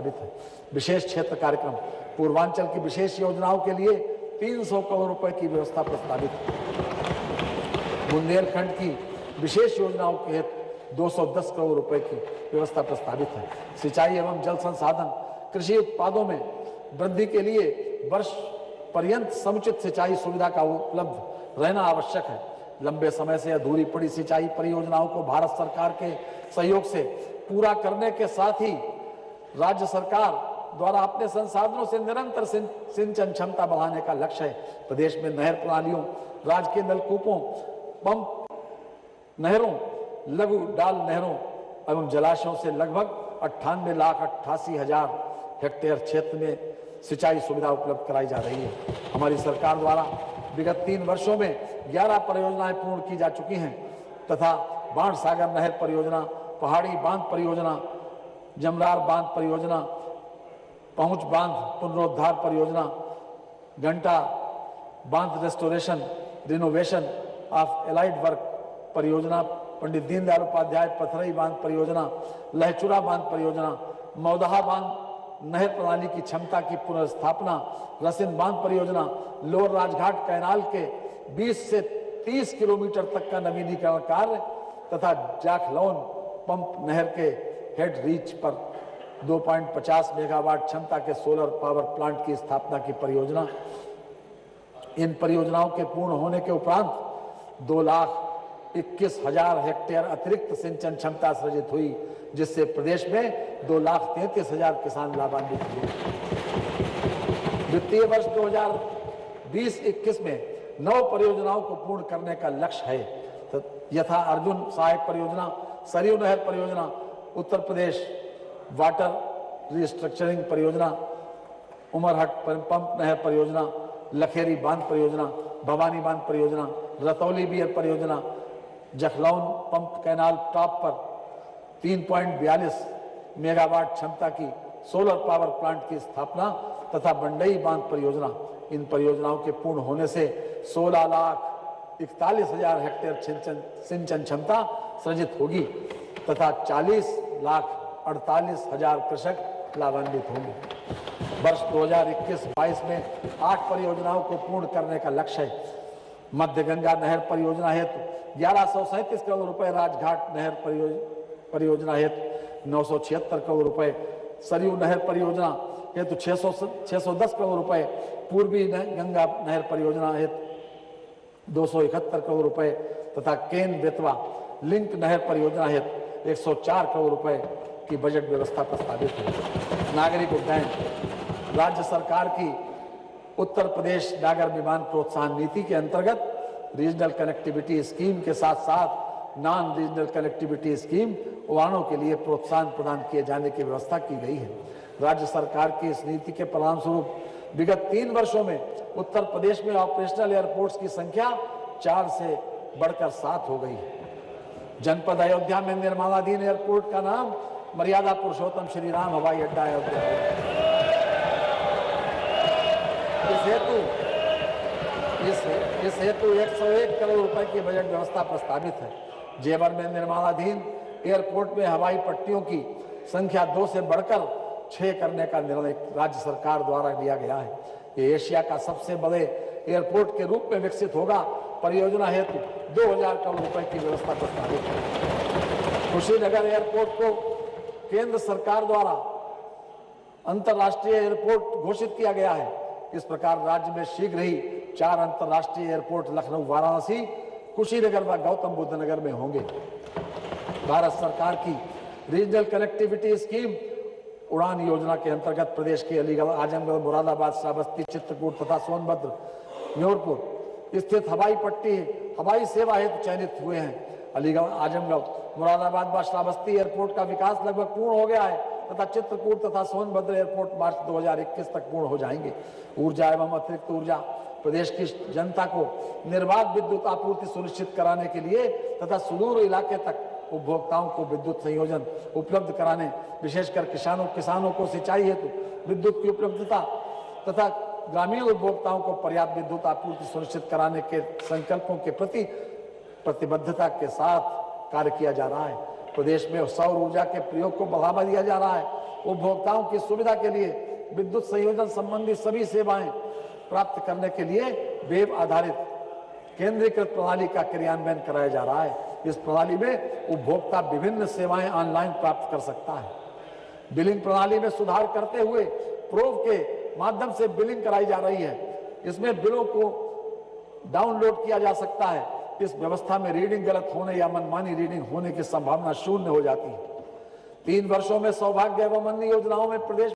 प्रस्तावित है। विशेष क्षेत्र कार्यक्रम पूर्वांचल की विशेष योजनाओं के लिए 300 करोड़ रुपए की व्यवस्था प्रस्तावित है। बुंदेलखंड की विशेष योजनाओं के हेतु 210 करोड़ रुपए की व्यवस्था प्रस्तावित है। सिंचाई एवं जल संसाधन कृषि उत्पादों में वृद्धि के लिए वर्ष पर्यंत समुचित सिंचाई सुविधा का उपलब्ध रहना आवश्यक है। लंबे समय से अधूरी पड़ी सिंचाई परियोजनाओं को भारत सरकार के सहयोग से पूरा करने के साथ ही राज्य सरकार द्वारा अपने संसाधनों से निरंतर सिंचन क्षमता बढ़ाने का लक्ष्य है। प्रदेश में नहर प्रणालियों, राजकीय नलकूपों, पंप नहरों, लघु डाल नहरों एवं जलाशयों से लगभग 98,88,000 हेक्टेयर क्षेत्र में सिंचाई सुविधा उपलब्ध कराई जा रही है। हमारी सरकार द्वारा विगत 3 वर्षों में 11 परियोजनाएं पूर्ण की जा चुकी हैं तथा बाणसागर नहर परियोजना, पहाड़ी बांध परियोजना, जमरार बांध परियोजना, पहुंच बांध पुनरुद्धार परियोजना, घंटा बांध restoration renovation of allied work परियोजना, पंडित दीनदयाल उपाध्याय पथरई बांध परियोजना, लहचुरा बांध परियोजना, मौदहा बांध नहर प्रणाली की क्षमता की पुनर्स्थापना, रसिन बांध परियोजना, लोअर राजघाट कैनाल के 20 से 30 किलोमीटर तक का नवीनीकरण कार्य तथा जाखलौन पंप नहर के हेड रीच पर 2.50 मेगावाट क्षमता के सोलर पावर प्लांट की स्थापना की परियोजना। इन परियोजनाओं के पूर्ण होने के उपरांत 2,21,000 हेक्टेयर अतिरिक्त सिंचन क्षमता सृजित हुई, जिससे प्रदेश में 2,33,000 किसान लाभान्वित हुए। वित्तीय वर्ष 2020-21 में 9 परियोजनाओं को पूर्ण करने का लक्ष्य है। यथा अर्जुन सहायक परियोजना, सरयू नहर परियोजना, उत्तर प्रदेश वाटर रिस्ट्रक्चरिंग परियोजना, उमरहट पंप नहर परियोजना, लखेरी बांध परियोजना, भवानी बांध परियोजना, रतौली बियर परियोजना, जखलौन पंप कैनाल टॉप पर 3.42 मेगावाट क्षमता की सोलर पावर प्लांट की स्थापना तथा बंडई बांध परियोजना। इन परियोजनाओं के पूर्ण होने से 16,41,000 हेक्टेयर सिंचन क्षमता सृजित होगी तथा 40,48,000 कृषक लाभान्वित होंगे। वर्ष 2021-22 में 8 परियोजनाओं को पूर्ण करने का लक्ष्य है। मध्य गंगा नहर परियोजना हेतु 1137 करोड़ रुपए, राजघाट नहर परियोजना हेतु 976 करोड़ रुपए, सरयू नहर परियोजना हेतु 610 करोड़ रुपए, पूर्वी गंगा नहर परियोजना हेतु 271 करोड़ रुपए तथा केन बेतवा लिंक नहर परियोजना हेतु 104 करोड़ रुपए की बजट व्यवस्था प्रस्तावित है। नागरिक उड्डयन राज्य सरकार की उत्तर प्रदेश नागर विमान प्रोत्साहन नीति के अंतर्गत रीजनल कनेक्टिविटी स्कीम के साथ साथ नॉन रीजनल कनेक्टिविटी स्कीम उड़ानों के लिए प्रोत्साहन प्रदान किए जाने की व्यवस्था की गई है। राज्य सरकार की इस नीति के परिणाम स्वरूप विगत 3 वर्षों में उत्तर प्रदेश में ऑपरेशनल एयरपोर्ट्स की संख्या 4 से बढ़कर 7 हो गई है। जनपद अयोध्या में निर्माणाधीन एयरपोर्ट का नाम मर्यादा पुरुषोत्तम श्री राम हवाई अड्डा अयोध्या है। इस हेतु 101 करोड़ रुपए की बजट व्यवस्था प्रस्तावित है। जेवर में निर्माणाधीन एयरपोर्ट में हवाई पट्टियों की संख्या 2 से बढ़कर 6 करने का निर्णय राज्य सरकार द्वारा लिया गया है। ये एशिया का सबसे बड़े एयरपोर्ट के रूप में विकसित होगा। परियोजना हेतु 2,000 करोड़ रुपए की व्यवस्था प्रस्तावित है। कुशीनगर एयरपोर्ट को केंद्र सरकार द्वारा अंतर्राष्ट्रीय एयरपोर्ट घोषित किया गया है। इस प्रकार राज्य में शीघ्र ही 4 अंतर्राष्ट्रीय एयरपोर्ट लखनऊ, वाराणसी, कुशीनगर व गौतम बुद्ध नगर में होंगे। भारत सरकार की रीजनल कनेक्टिविटी स्कीम उड़ान योजना के अंतर्गत प्रदेश के अलीगढ़, आजमगढ़, मुरादाबाद, श्रावस्ती, चित्रकूट तथा सोनभद्र, म्योरपुर स्थित हवाई पट्टी हवाई सेवा हेतु चयनित हुए हैं। अलीगढ़, आजमगढ़, मुरादाबाद व श्रावस्ती एयरपोर्ट का विकास लगभग पूर्ण हो गया है तथा चित्रकूट तथा सोनभद्र एयरपोर्ट मार्च 2021 तक पूर्ण हो जाएंगे। ऊर्जा एवं अतिरिक्त ऊर्जा प्रदेश की जनता को निर्बाध विद्युत आपूर्ति सुनिश्चित कराने के लिए तथा सुदूर इलाके तक उपभोक्ताओं को विद्युत संयोजन उपलब्ध कराने, विशेषकर किसानों को सिंचाई हेतु विद्युत की उपलब्धता तथा ग्रामीण उपभोक्ताओं को पर्याप्त विद्युत आपूर्ति सुनिश्चित कराने के संकल्पों के प्रति प्रतिबद्धता के साथ कार्य किया जा रहा है। प्रदेश में सौर ऊर्जा के प्रयोग को बढ़ावा दिया जा रहा है। उपभोक्ताओं की सुविधा के लिए विद्युत संयोजन संबंधी सभी सेवाएं प्राप्त करने के लिए वेब आधारित केंद्रीकृत प्रणाली का क्रियान्वयन कराया जा रहा है। इस प्रणाली में उपभोक्ता विभिन्न सेवाएं ऑनलाइन प्राप्त कर सकता है। बिलिंग प्रणाली में सुधार करते हुए प्रोव के माध्यम से बिलिंग कराई जा रही है। इसमें बिलों को डाउनलोड किया जा सकता है। इस व्यवस्था में रीडिंग गलत होने या मनमानी रीडिंग होने की संभावना शून्य हो जाती है। 3 वर्षों में सौभाग्य एवं अन्य योजनाओं में प्रदेश